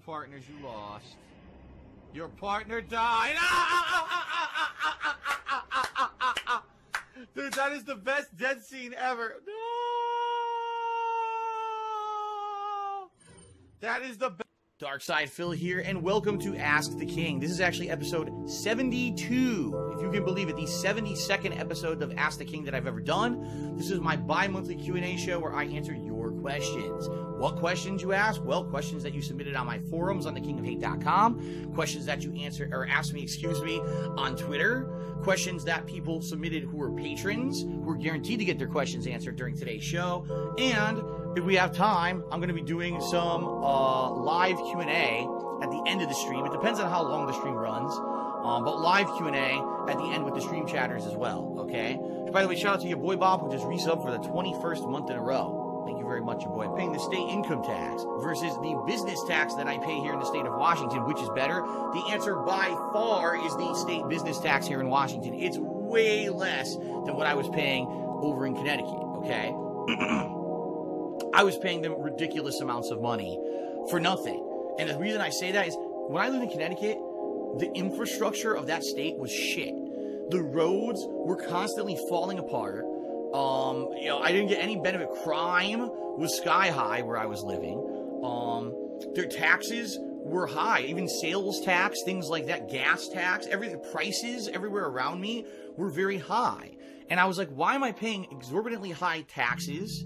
partners you lost. Your partner died. Dude, that is the best death scene ever. No! That is the best. Darkside Phil here, and welcome to Ask the King. This is actually episode 72, if you can believe it, the 72nd episode of Ask the King that I've ever done. This is my bi-monthly Q&A show where I answer your questions. What questions, you ask? Well, questions that you submitted on my forums on thekingofhate.com, questions that you asked me, on Twitter, questions that people submitted who are patrons, who are guaranteed to get their questions answered during today's show, and if we have time, I'm going to be doing some live Q&A at the end of the stream. It depends on how long the stream runs, but live Q&A at the end with the stream chatters as well, okay? By the way, shout out to your boy Bob, who just resubbed for the 21st month in a row. Thank you very much, your boy. Paying the state income tax versus the business tax that I pay here in the state of Washington, which is better? The answer by far is the state business tax here in Washington. It's way less than what I was paying over in Connecticut, okay? I was paying them ridiculous amounts of money for nothing. And the reason I say that is when I lived in Connecticut, the infrastructure of that state was shit. The roads were constantly falling apart. I didn't get any benefit. Crime was sky high where I was living. Their taxes were high. Even sales tax, things like that, gas tax, prices everywhere around me were very high. And I was like, why am I paying exorbitantly high taxes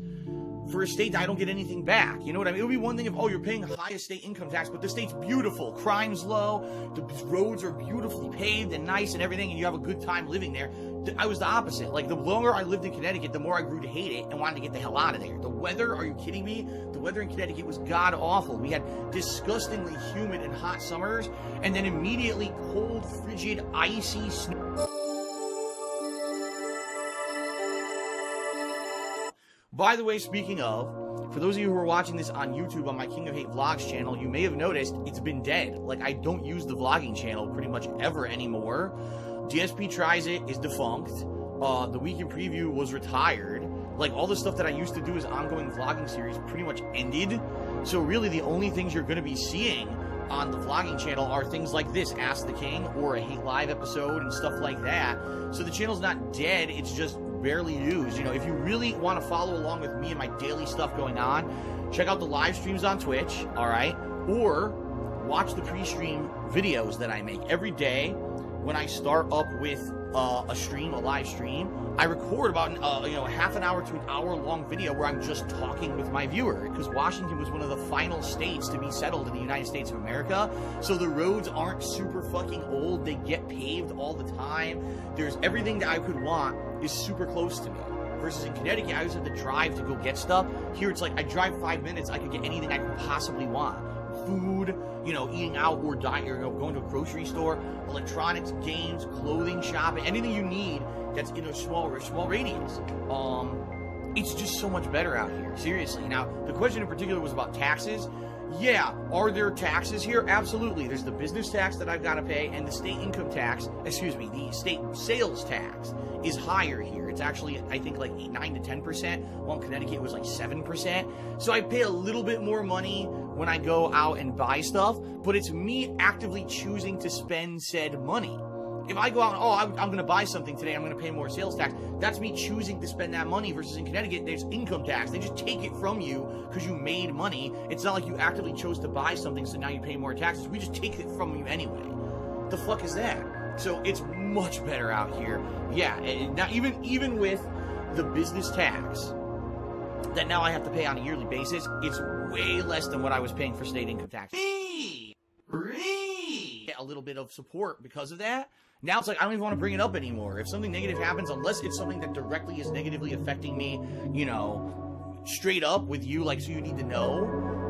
for a state that I don't get anything back? You know what I mean? It would be one thing if, oh, you're paying the highest state income tax, but the state's beautiful. Crime's low. The roads are beautifully paved and nice and everything, and you have a good time living there. I was the opposite. Like, the longer I lived in Connecticut, the more I grew to hate it and wanted to get the hell out of there. The weather, are you kidding me? The weather in Connecticut was god-awful. We had disgustingly humid and hot summers, and then immediately cold, frigid, icy snow. By the way, speaking of, for those of you who are watching this on YouTube on my King of Hate Vlogs channel, you may have noticed it's been dead. Like, I don't use the vlogging channel pretty much ever anymore. DSP Tries It is defunct. The Weekend Preview was retired. Like, all the stuff that I used to do as ongoing vlogging series pretty much ended. So really the only things you're going to be seeing on the vlogging channel are things like this, Ask the King, or a Hate Live episode and stuff like that. So the channel's not dead, it's just barely used. You know, if you really want to follow along with me and my daily stuff going on, check out the live streams on Twitch, alright? Or watch the pre-stream videos that I make. Every day when I start up with a live stream, I record about a half an hour to an hour long video where I'm just talking with my viewer, because Washington was one of the final states to be settled in the United States of America, so the roads aren't super fucking old. They get paved all the time. There's everything that I could want is super close to me. Versus in Connecticut, I always have to drive to go get stuff. Here it's like I drive 5 minutes, I could get anything I could possibly want. Food, eating out or dining, or going to a grocery store, electronics, games, clothing, shopping, anything you need that's in a small radius. It's just so much better out here, seriously. Now, the question in particular was about taxes. Yeah, are there taxes here? Absolutely. There's the business tax that I've got to pay, and the state income tax, the state sales tax is higher here. It's actually, I think, like 9 to 10%, while in Connecticut it was like 7%. So I pay a little bit more money when I go out and buy stuff, but it's me actively choosing to spend said money. If I go out and, I'm going to buy something today, I'm going to pay more sales tax, that's me choosing to spend that money, versus in Connecticut, there's income tax. They just take it from you because you made money. It's not like you actively chose to buy something, so now you pay more taxes. We just take it from you anyway. The fuck is that? So it's much better out here. Yeah, now even with the business tax that now I have to pay on a yearly basis, it's way less than what I was paying for state income tax. Get a little bit of support because of that. Now it's like I don't even want to bring it up anymore. If something negative happens, unless it's something that directly is negatively affecting me, straight up with you, like, so you need to know,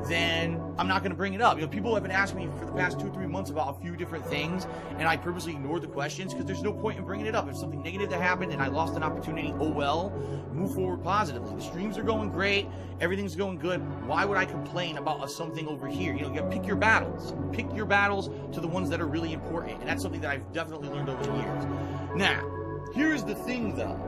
then I'm not going to bring it up. People have been asking me for the past 2 or 3 months about a few different things, and I purposely ignored the questions because there's no point in bringing it up. If something negative that happened and I lost an opportunity, oh well, move forward positively. The streams are going great, everything's going good. Why would I complain about something over here? You gotta pick your battles. Pick your battles to the ones that are really important, and that's something that I've definitely learned over the years. Now, here's the thing though,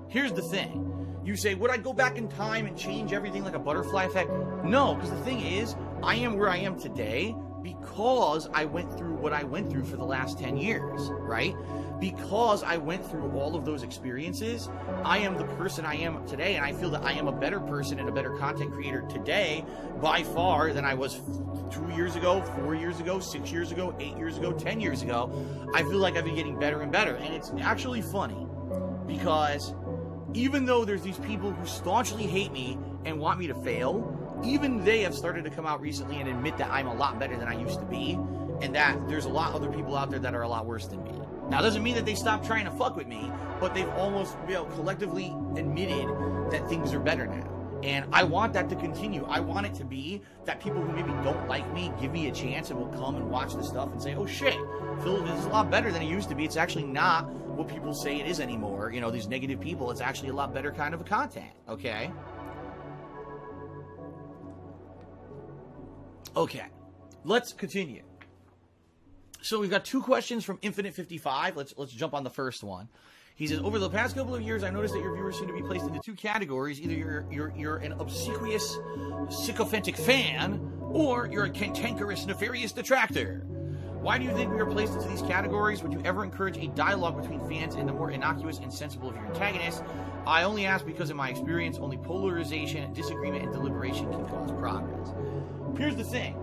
here's the thing. You say, would I go back in time and change everything like a butterfly effect? No, because the thing is, I am where I am today because I went through what I went through for the last 10 years, right? Because I went through all of those experiences, I am the person I am today, and I feel that I am a better person and a better content creator today by far than I was 2 years ago, 4 years ago, 6 years ago, 8 years ago, 10 years ago. I feel like I've been getting better and better, and it's actually funny because even though there's these people who staunchly hate me and want me to fail, even they have started to come out recently and admit that I'm a lot better than I used to be, and that there's a lot of other people out there that are a lot worse than me. Now, it doesn't mean that they stopped trying to fuck with me, but they've almost, collectively admitted that things are better now. And I want that to continue. I want it to be that people who maybe don't like me give me a chance and will come and watch the stuff and say, oh shit, Phil, this is a lot better than it used to be. It's actually not what people say it is anymore. You know, these negative people, it's actually a lot better kind of a content, okay? Okay, let's continue. So we've got two questions from Infinite55. Let's jump on the first one. He says, over the past couple of years, I noticed that your viewers seem to be placed into two categories. Either you're an obsequious, sycophantic fan, or you're a cantankerous, nefarious detractor. Why do you think we are placed into these categories? Would you ever encourage a dialogue between fans and the more innocuous and sensible of your antagonists? I only ask because in my experience, only polarization, disagreement, and deliberation can cause progress. Here's the thing.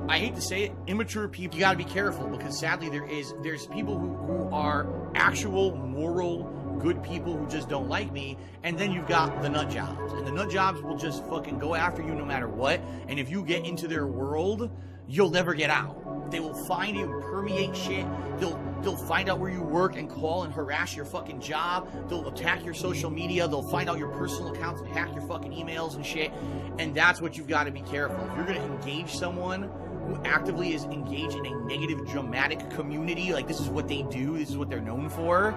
I hate to say it, immature people, you gotta be careful, because sadly there's people who are actual, moral, good people who just don't like me, and then you've got the nut jobs. And the nut jobs will just fucking go after you no matter what, and if you get into their world, you'll never get out. They will find you and permeate shit. They'll find out where you work and call and harass your fucking job. They'll attack your social media. They'll find out your personal accounts and hack your fucking emails and shit. And that's what you've got to be careful. If you're going to engage someone who actively is engaged in a negative, dramatic community, like this is what they do, this is what they're known for,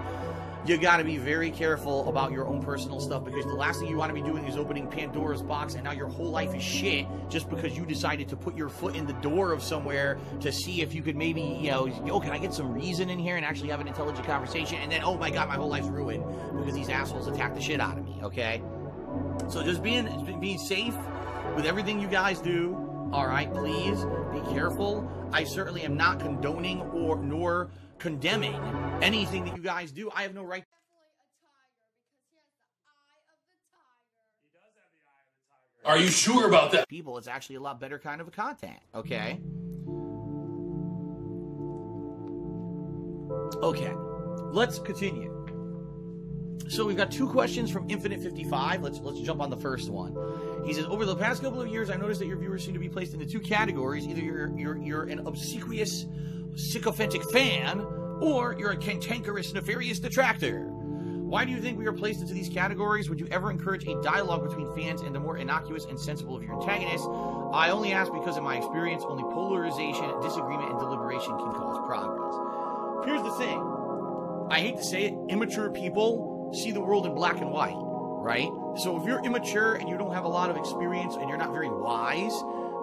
you got to be very careful about your own personal stuff, because the last thing you want to be doing is opening Pandora's box, and now your whole life is shit just because you decided to put your foot in the door of somewhere to see if you could maybe, can I get some reason in here and actually have an intelligent conversation, and then, oh my god, my whole life's ruined because these assholes attacked the shit out of me, okay? So just being safe with everything you guys do, all right? Please be careful. I certainly am not condoning nor condemning anything that you guys do. I have no right. Are you sure about that? People, it's actually a lot better kind of a content, okay? Okay, let's continue. So we've got two questions from Infinite55. Let's jump on the first one. He says, over the past couple of years, I noticed that your viewers seem to be placed into two categories. Either you're an obsequious, sycophantic fan, or you're a cantankerous, nefarious detractor. Why do you think we are placed into these categories? Would you ever encourage a dialogue between fans and the more innocuous and sensible of your antagonists? I only ask because in my experience, only polarization, disagreement, and deliberation can cause progress. Here's the thing. I hate to say it, immature people see the world in black and white, right? So if you're immature and you don't have a lot of experience and you're not very wise,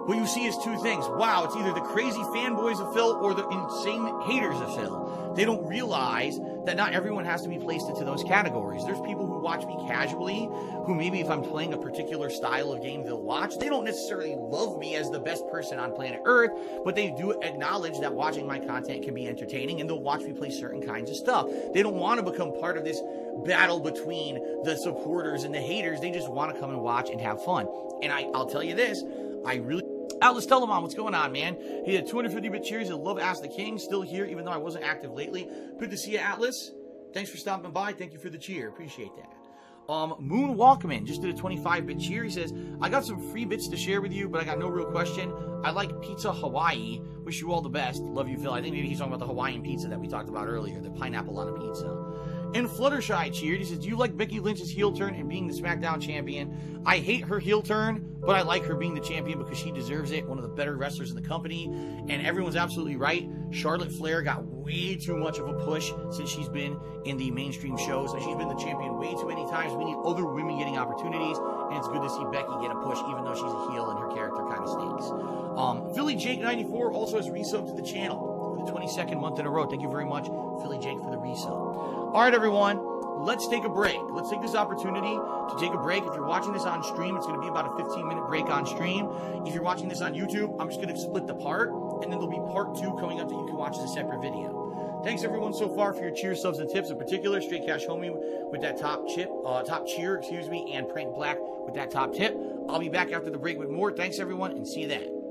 what you see is two things. Wow, it's either the crazy fanboys of Phil or the insane haters of Phil. They don't realize that not everyone has to be placed into those categories. There's people who watch me casually, who maybe if I'm playing a particular style of game they'll watch. They don't necessarily love me as the best person on planet Earth, but they do acknowledge that watching my content can be entertaining, and they'll watch me play certain kinds of stuff. They don't want to become part of this battle between the supporters and the haters. They just want to come and watch and have fun. And I'll tell you this, Atlas Telemon, what's going on, man? He had 250-bit cheers. I love Ask the King. Still here, even though I wasn't active lately. Good to see you, Atlas. Thanks for stopping by. Thank you for the cheer. Appreciate that. Moon Walkman just did a 25-bit cheer. He says, I got some free bits to share with you, but I got no real question. I like Pizza Hawaii. Wish you all the best. Love you, Phil. I think maybe he's talking about the Hawaiian pizza that we talked about earlier, the pineapple on a pizza. And Fluttershy cheered. He says, do you like Becky Lynch's heel turn and being the SmackDown champion? I hate her heel turn, but I like her being the champion because she deserves it. One of the better wrestlers in the company. And everyone's absolutely right. Charlotte Flair got way too much of a push since she's been in the mainstream shows. And she's been the champion way too many times. We need other women getting opportunities. And it's good to see Becky get a push, even though she's a heel and her character kind of stinks. Philly Jake 94 also has resubbed to the channel for the 22nd month in a row. Thank you very much, Philly Jake, for the resub. All right, everyone, let's take a break. Let's take this opportunity to take a break. If you're watching this on stream, it's going to be about a 15-minute break on stream. If you're watching this on YouTube, I'm just going to split the part, and then there'll be part 2 coming up that you can watch as a separate video. Thanks everyone so far for your cheers, subs, and tips. In particular, Straight Cash Homie with that top cheer, and Print Black with that top tip. I'll be back after the break with more. Thanks everyone, and see you then.